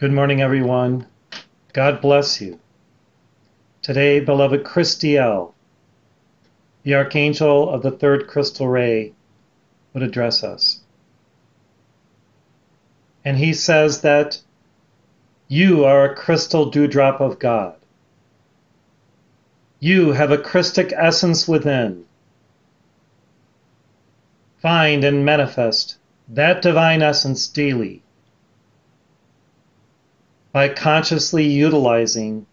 Good morning, everyone. God bless you. Today, beloved Christiel, the Archangel of the third crystal ray, would address us. And he says that you are a crystal dewdrop of God. You have a Christic essence within. Find and manifest that divine essence daily by consciously utilizing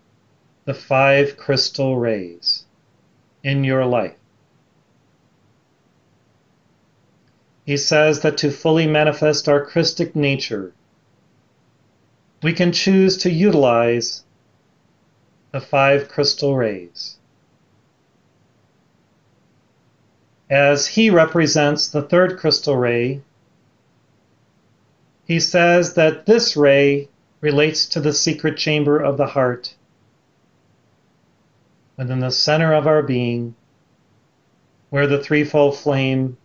the 5 crystal rays in your life. He says that to fully manifest our Christic nature, we can choose to utilize the 5 crystal rays. As he represents the third crystal ray, he says that this ray relates to the secret chamber of the heart, within the center of our being, where the threefold flame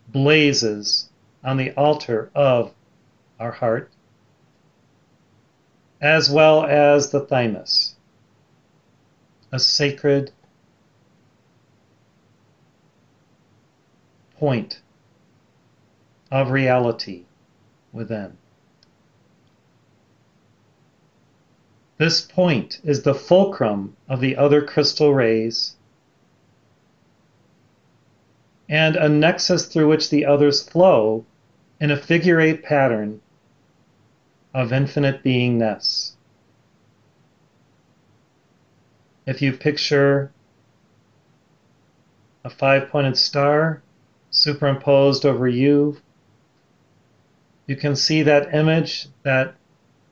blazes on the altar of our heart, as well as the thymus, a sacred point of reality within. This point is the fulcrum of the other crystal rays and a nexus through which the others flow in a figure-8 pattern of infinite beingness. If you picture a 5-pointed star superimposed over you, you can see that image that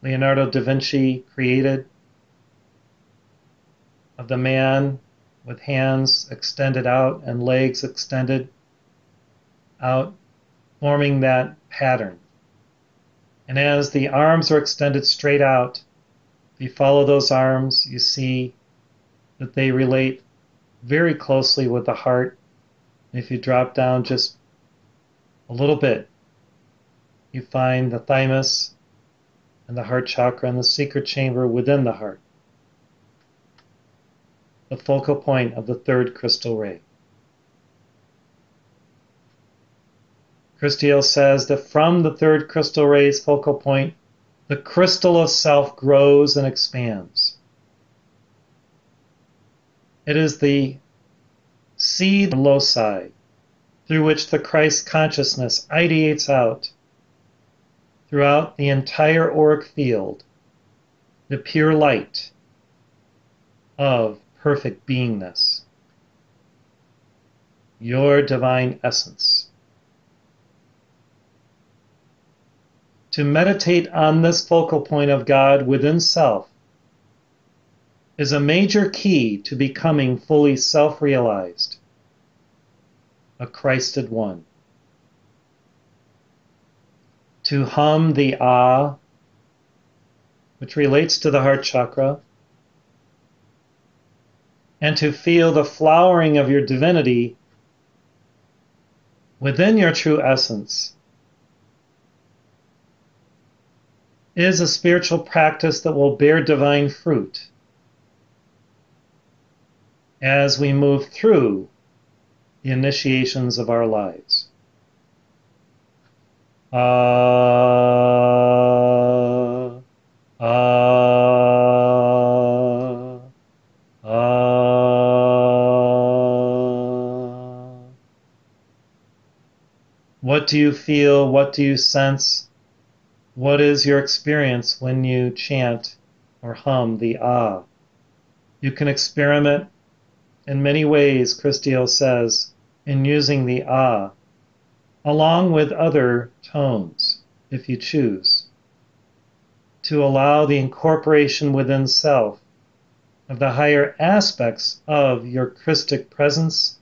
Leonardo da Vinci created of the man with hands extended out and legs extended out, forming that pattern. And as the arms are extended straight out, if you follow those arms, you see that they relate very closely with the heart. And if you drop down just a little bit, you find the thymus and the heart chakra and the secret chamber within the heart, the focal point of the third crystal ray. Christiel says that from the third crystal ray's focal point, the crystal of self grows and expands. It is the seed loci through which the Christ consciousness ideates out throughout the entire auric field, the pure light of perfect beingness, your divine essence. To meditate on this focal point of God within self is a major key to becoming fully self-realized, a Christed one. To hum the Ah, which relates to the heart chakra, and to feel the flowering of your divinity within your true essence is a spiritual practice that will bear divine fruit as we move through the initiations of our lives. Ah, ah, ah. What do you feel? What do you sense? What is your experience when you chant or hum the Ah? You can experiment in many ways, Christiel says, in using the Ah, along with other tones, if you choose, to allow the incorporation within self of the higher aspects of your Christic presence,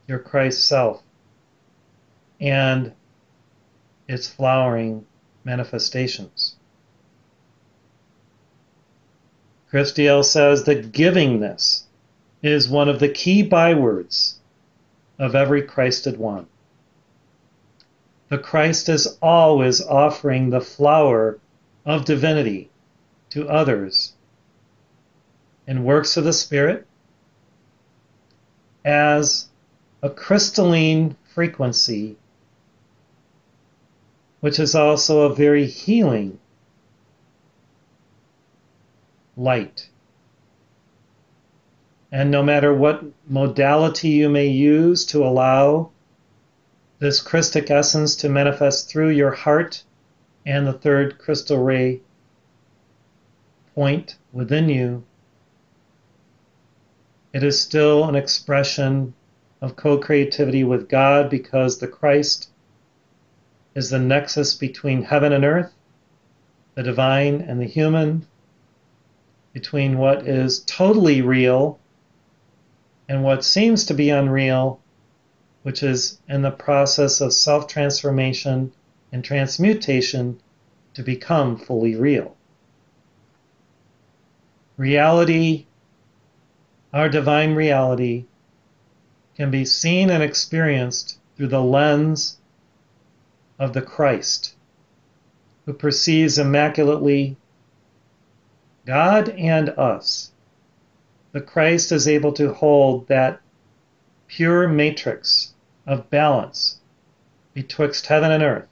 your Christ self, and its flowering manifestations. Christiel says that givingness is one of the key bywords of every Christed one. The Christ is always offering the flower of divinity to others in works of the Spirit as a crystalline frequency, which is also a very healing light. And no matter what modality you may use to allow this Christic essence to manifest through your heart and the third crystal ray point within you, it is still an expression of co-creativity with God, because the Christ is the nexus between heaven and earth, the divine and the human, between what is totally real and what seems to be unreal, which is in the process of self-transformation and transmutation to become fully real. Reality, our divine reality, can be seen and experienced through the lens of the Christ, who perceives immaculately God and us. The Christ is able to hold that pure matrix of balance betwixt heaven and earth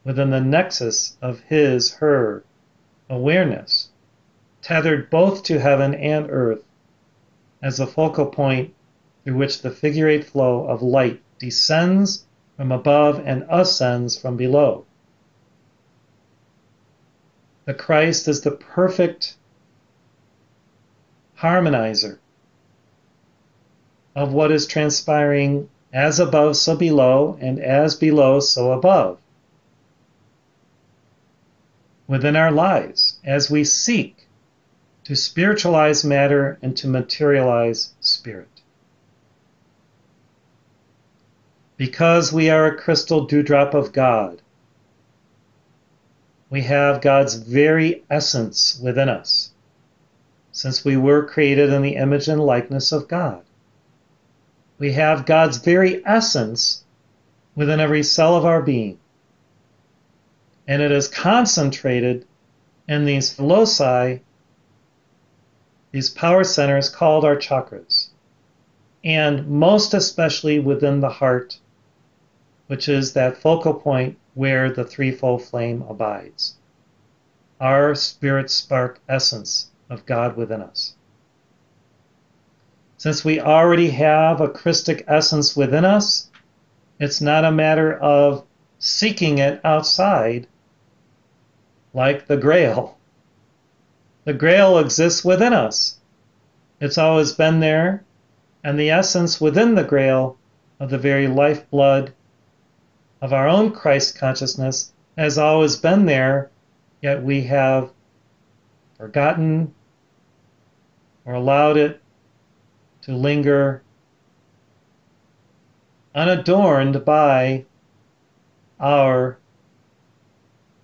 within the nexus of his, her awareness, tethered both to heaven and earth as a focal point through which the figure-eight flow of light descends from above and ascends from below. The Christ is the perfect harmonizer of what is transpiring as above, so below, and as below, so above within our lives as we seek to spiritualize matter and to materialize spirit. Because we are a crystal dewdrop of God, we have God's very essence within us, since we were created in the image and likeness of God. We have God's very essence within every cell of our being, and it is concentrated in these loci, these power centers called our chakras, and most especially within the heart, which is that focal point where the threefold flame abides, our spirit spark essence of God within us. Since we already have a Christic essence within us, it's not a matter of seeking it outside like the Grail. The Grail exists within us. It's always been there, and the essence within the Grail of the very lifeblood of our own Christ consciousness has always been there, yet we have forgotten or allowed it to linger unadorned by our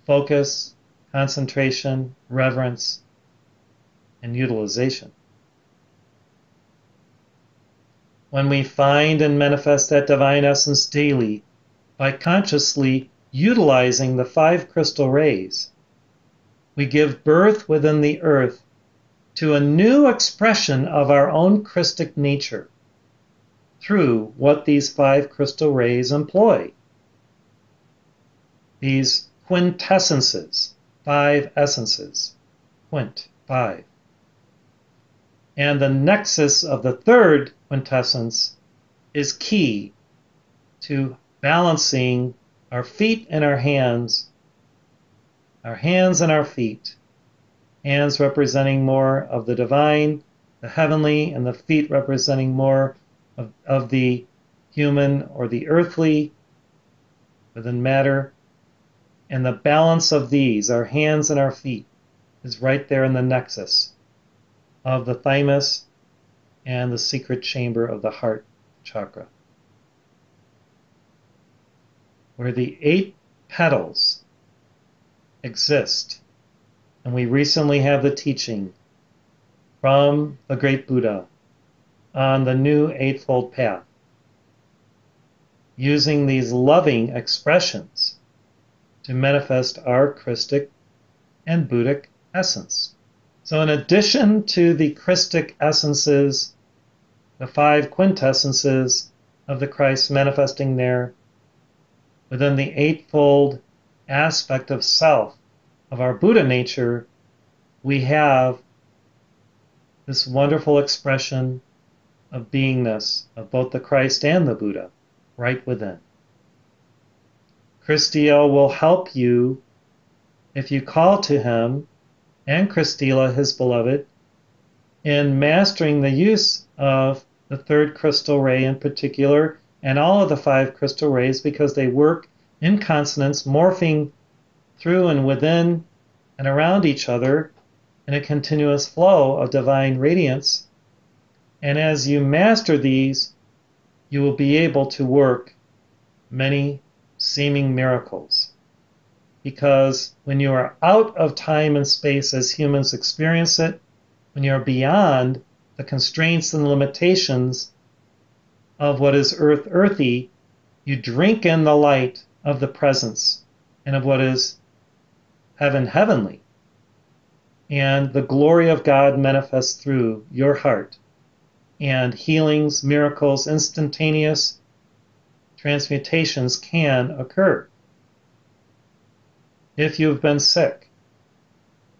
focus, concentration, reverence, and utilization. When we find and manifest that divine essence daily by consciously utilizing the 5 crystal rays, we give birth within the earth to a new expression of our own Christic nature through what these 5 crystal rays employ. These quintessences, 5 essences, quint, 5. And the nexus of the third quintessence is key to balancing our feet and our hands and our feet, hands representing more of the divine, the heavenly, and the feet representing more of the human or the earthly within matter. And the balance of these, our hands and our feet, is right there in the nexus of the thymus and the secret chamber of the heart chakra, where the 8 petals exist. And we recently have the teaching from the great Buddha on the new Eightfold Path, using these loving expressions to manifest our Christic and Buddhic essence. So in addition to the Christic essences, the 5 quintessences of the Christ manifesting there within the eightfold aspect of self of our Buddha nature, we have this wonderful expression of beingness of both the Christ and the Buddha right within. Christiel will help you if you call to him, and Christela, his beloved, in mastering the use of the 3rd crystal ray in particular, and all of the 5 crystal rays, because they work in consonance, morphing through and within and around each other in a continuous flow of divine radiance. And as you master these, you will be able to work many seeming miracles. Because when you are out of time and space as humans experience it, when you are beyond the constraints and limitations of what is earthy, you drink in the light of the presence and of what is heavenly. And the glory of God manifests through your heart. And healings, miracles, instantaneous transmutations can occur. If you have been sick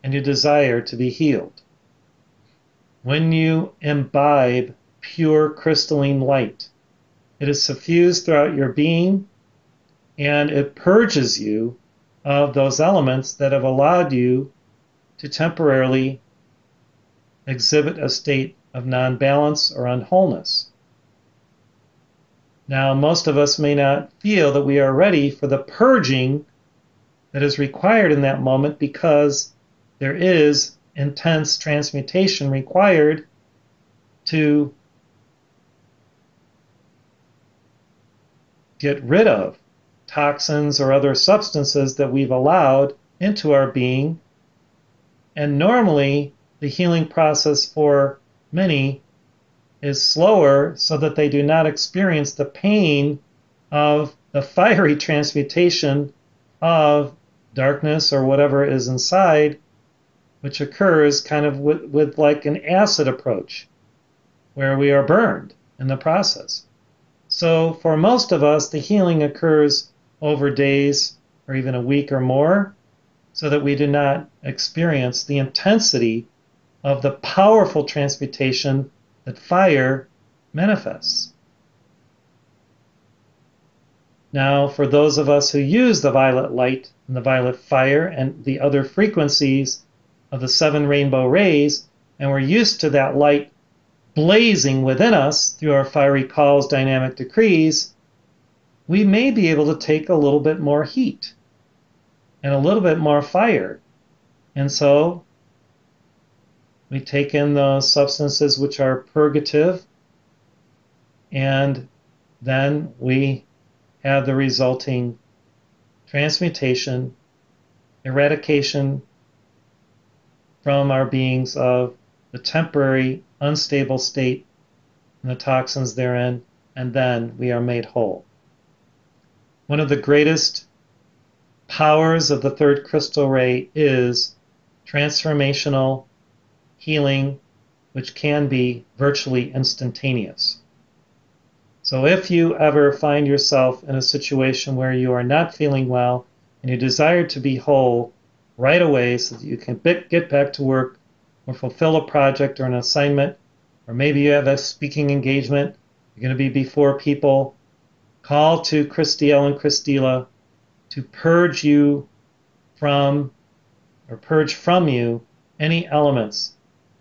and you desire to be healed, when you imbibe pure crystalline light, it is suffused throughout your being, and it purges you of those elements that have allowed you to temporarily exhibit a state of non-balance or unwholeness. Now, most of us may not feel that we are ready for the purging that is required in that moment, because there is intense transmutation required to get rid of toxins or other substances that we've allowed into our being. And normally, the healing process for many is slower, so that they do not experience the pain of the fiery transmutation of darkness or whatever is inside, which occurs kind of with like an acid approach, where we are burned in the process. So for most of us, the healing occurs over days or even a week or more, so that we do not experience the intensity of the powerful transmutation that fire manifests. Now, for those of us who use the violet light and the violet fire and the other frequencies of the 7 rainbow rays, and we're used to that light blazing within us through our fiery calls, dynamic decrees, we may be able to take a little bit more heat and a little bit more fire. And so we take in those substances which are purgative, and then we have the resulting transmutation, eradication from our beings of the temporary unstable state and the toxins therein, and then we are made whole. One of the greatest powers of the 3rd crystal ray is transformational healing, which can be virtually instantaneous. So if you ever find yourself in a situation where you are not feeling well and you desire to be whole right away so that you can get back to work or fulfill a project or an assignment, or maybe you have a speaking engagement, you're going to be before people, call to Christiel and Christela to purge you from, or purge from you, any elements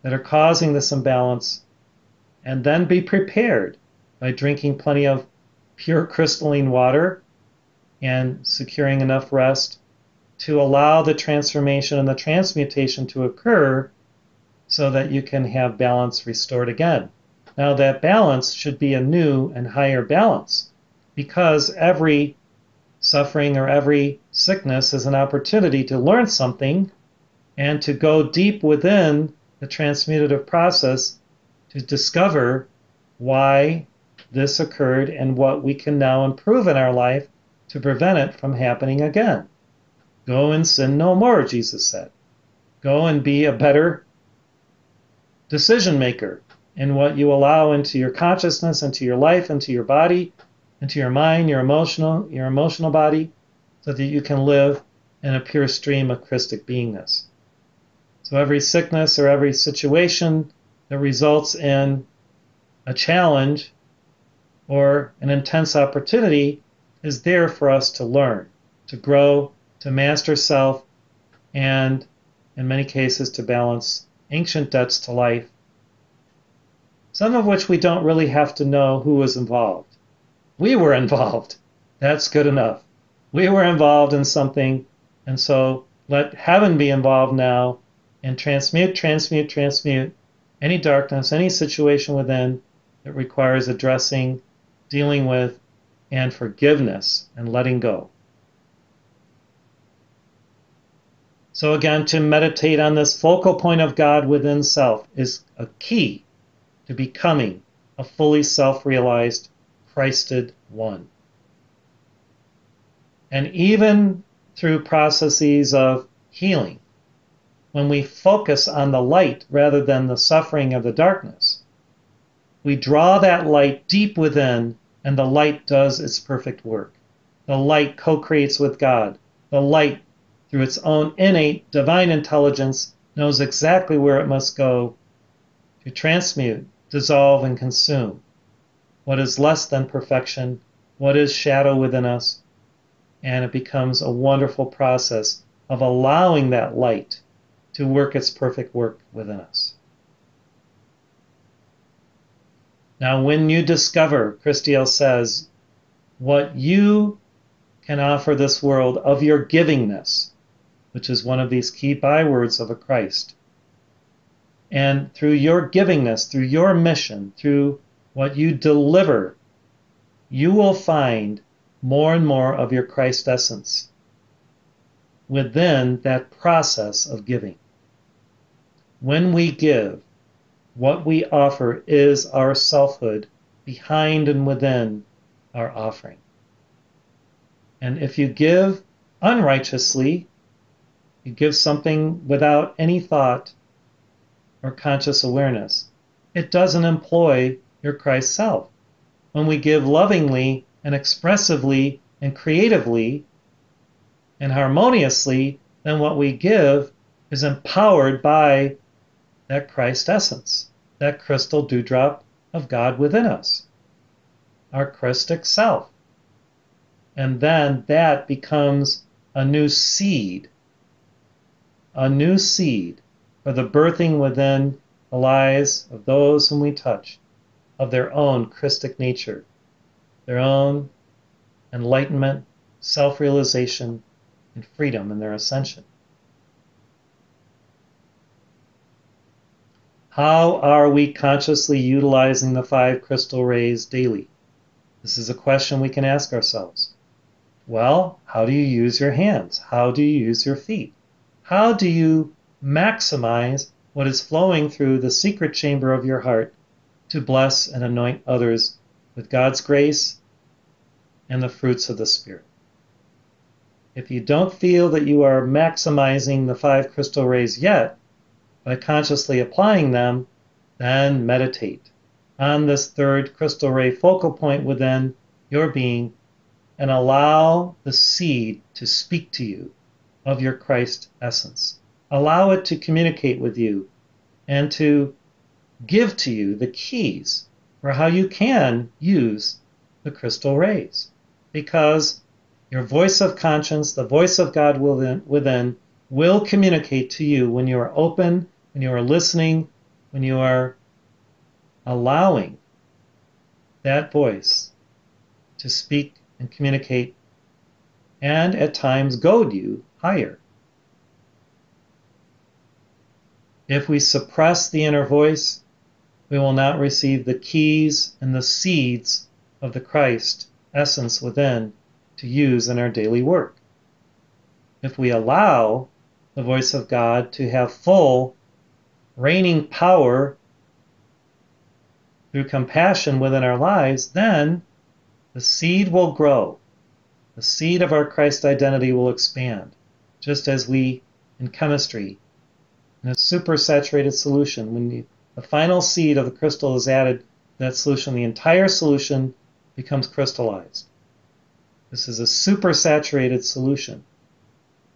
that are causing this imbalance, and then be prepared by drinking plenty of pure crystalline water and securing enough rest to allow the transformation and the transmutation to occur so that you can have balance restored again. Now that balance should be a new and higher balance, because every suffering or every sickness is an opportunity to learn something and to go deep within the transmutative process to discover why this occurred and what we can now improve in our life to prevent it from happening again. Go and sin no more, Jesus said. Go and be a better decision maker in what you allow into your consciousness, into your life, into your body, into your mind, your emotional body, so that you can live in a pure stream of Christic beingness. So every sickness or every situation that results in a challenge or an intense opportunity is there for us to learn, to grow, to master self, and in many cases to balance ancient debts to life, some of which we don't really have to know who was involved. We were involved. That's good enough. We were involved in something, and so let heaven be involved now and transmute any darkness, any situation within that requires addressing, dealing with, and forgiveness and letting go. So again, to meditate on this focal point of God within self is a key to becoming a fully self-realized, Christed one. And even through processes of healing, when we focus on the light rather than the suffering of the darkness, we draw that light deep within, and the light does its perfect work. The light co-creates with God. The light, through its own innate divine intelligence, knows exactly where it must go to transmute, dissolve, and consume what is less than perfection, what is shadow within us, and it becomes a wonderful process of allowing that light to work its perfect work within us. Now, when you discover, Christiel says, what you can offer this world of your givingness, which is one of these key bywords of a Christ, and through your givingness, through your mission, through what you deliver, you will find more and more of your Christ essence within that process of giving. When we give, what we offer is our selfhood behind and within our offering. And if you give unrighteously, you give something without any thought or conscious awareness, it doesn't employ your Christ self. When we give lovingly and expressively and creatively and harmoniously, then what we give is empowered by that Christ essence, that crystal dewdrop of God within us, our Christic self. And then that becomes a new seed for the birthing within the lives of those whom we touch of their own Christic nature, their own enlightenment, self-realization, and freedom in their ascension. How are we consciously utilizing the 5 crystal rays daily? This is a question we can ask ourselves. Well, how do you use your hands? How do you use your feet? How do you maximize what is flowing through the secret chamber of your heart to bless and anoint others with God's grace and the fruits of the Spirit? If you don't feel that you are maximizing the 5 crystal rays yet, by consciously applying them, then meditate on this 3rd crystal ray focal point within your being and allow the seed to speak to you of your Christ essence. Allow it to communicate with you and to give to you the keys for how you can use the crystal rays. Because your voice of conscience, the voice of God within, will communicate to you when you are open, when you are listening, when you are allowing that voice to speak and communicate and at times goad you higher. If we suppress the inner voice, we will not receive the keys and the seeds of the Christ essence within to use in our daily work. If we allow the voice of God to have full reigning power through compassion within our lives, then the seed will grow. The seed of our Christ identity will expand, just as we, in chemistry, in a supersaturated solution, when the final seed of the crystal is added to that solution, the entire solution becomes crystallized. This is a supersaturated solution.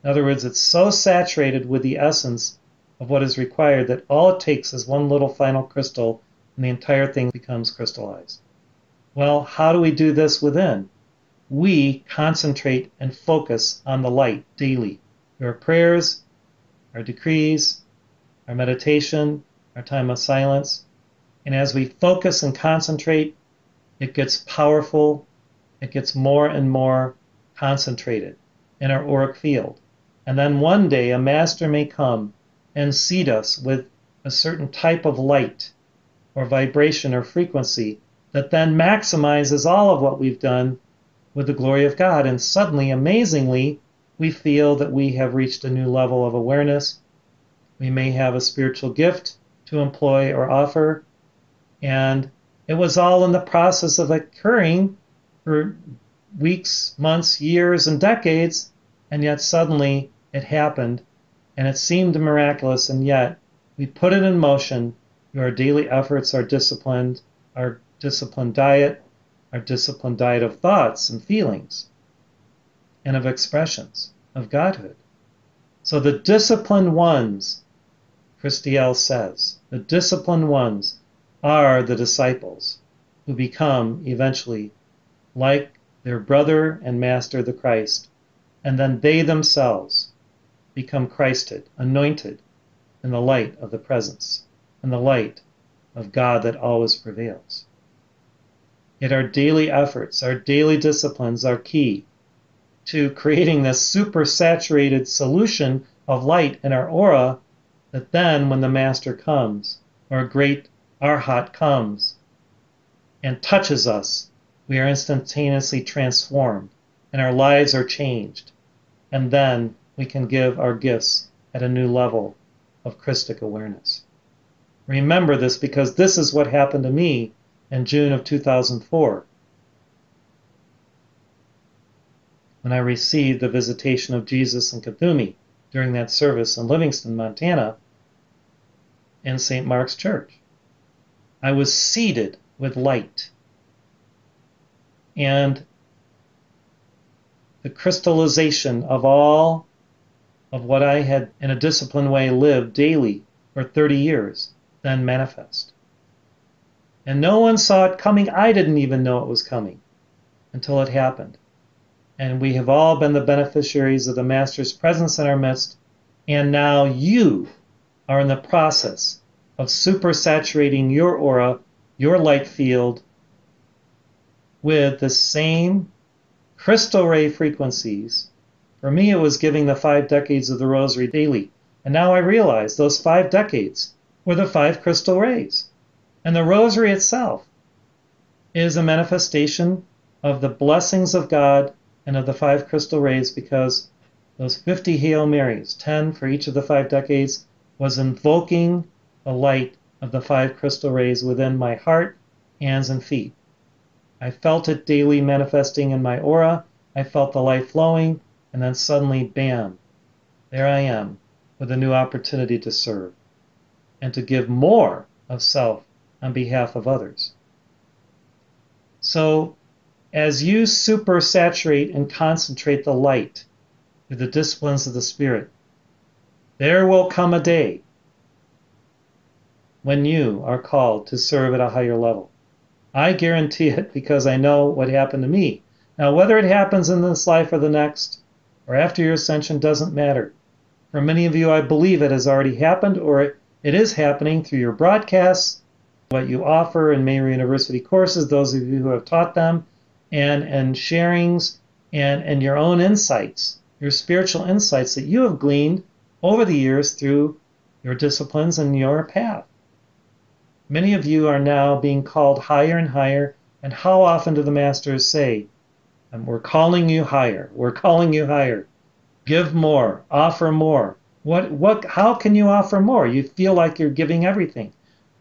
In other words, it's so saturated with the essence of what is required that all it takes is one little final crystal and the entire thing becomes crystallized. Well, how do we do this within? We concentrate and focus on the light daily through our prayers, our decrees, our meditation, our time of silence. And as we focus and concentrate, it gets powerful, it gets more and more concentrated in our auric field. And then one day a master may come and seed us with a certain type of light or vibration or frequency that then maximizes all of what we've done with the glory of God. And suddenly, amazingly, we feel that we have reached a new level of awareness. We may have a spiritual gift to employ or offer. And it was all in the process of occurring for weeks, months, years, and decades. And yet suddenly it happened. And it seemed miraculous. And yet we put it in motion through our daily efforts, our disciplined diet, our disciplined diet of thoughts and feelings and of expressions of Godhood. So the disciplined ones, Christiel says, the disciplined ones are the disciples who become eventually like their brother and master, the Christ, and then they themselves become Christed, anointed in the light of the presence, in the light of God that always prevails. Yet our daily efforts, our daily disciplines are key to creating this supersaturated solution of light in our aura that then when the Master comes, or a great Arhat comes and touches us, we are instantaneously transformed and our lives are changed. And then we can give our gifts at a new level of Christic awareness. Remember this because this is what happened to me in June of 2004 when I received the visitation of Jesus in Kuthumi during that service in Livingston, Montana in St. Mark's Church. I was seeded with light. And the crystallization of all of what I had in a disciplined way lived daily for 30 years then manifest. And no one saw it coming. I didn't even know it was coming until it happened. And we have all been the beneficiaries of the Master's presence in our midst. And now you are in the process of supersaturating your aura, your light field, with the same crystal ray frequencies. For me, it was giving the 5 decades of the Rosary daily. And now I realize those 5 decades were the 5 crystal rays. And the Rosary itself is a manifestation of the blessings of God and of the 5 crystal rays, because those 50 Hail Marys, 10 for each of the 5 decades, was invoking the light of the 5 crystal rays within my heart, hands, and feet. I felt it daily manifesting in my aura. I felt the light flowing, and then suddenly, bam, there I am with a new opportunity to serve and to give more of self on behalf of others. So, as you supersaturate and concentrate the light through the disciplines of the Spirit, there will come a day when you are called to serve at a higher level. I guarantee it because I know what happened to me. Now, whether it happens in this life or the next, or after your ascension, doesn't matter. For many of you, I believe it has already happened, or it is happening through your broadcasts, what you offer in Meru University courses, those of you who have taught them, and sharings, and your own insights, your spiritual insights that you have gleaned over the years through your disciplines and your path. Many of you are now being called higher and higher, and how often do the Masters say, we're calling you higher, we're calling you higher. Give more, offer more. How can you offer more? You feel like you're giving everything.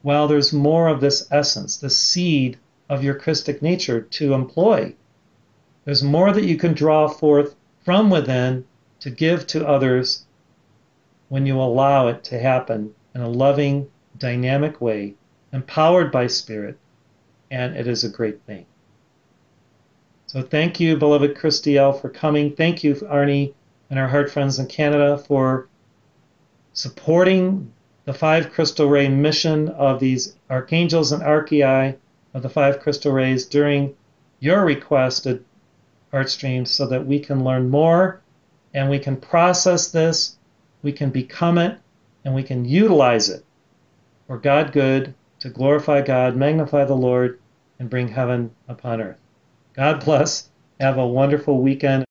Well, there's more of this essence, the seed of your Christic nature to employ. There's more that you can draw forth from within to give to others when you allow it to happen in a loving, dynamic way, empowered by Spirit, and it is a great thing. So thank you, beloved Christiel, for coming. Thank you, Arnie, and our heart friends in Canada for supporting the 5 crystal ray mission of these archangels and archei of the 5 crystal rays during your requested art streams so that we can learn more and we can process this, we can become it, and we can utilize it for God good, to glorify God, magnify the Lord, and bring heaven upon earth. God bless. Have a wonderful weekend.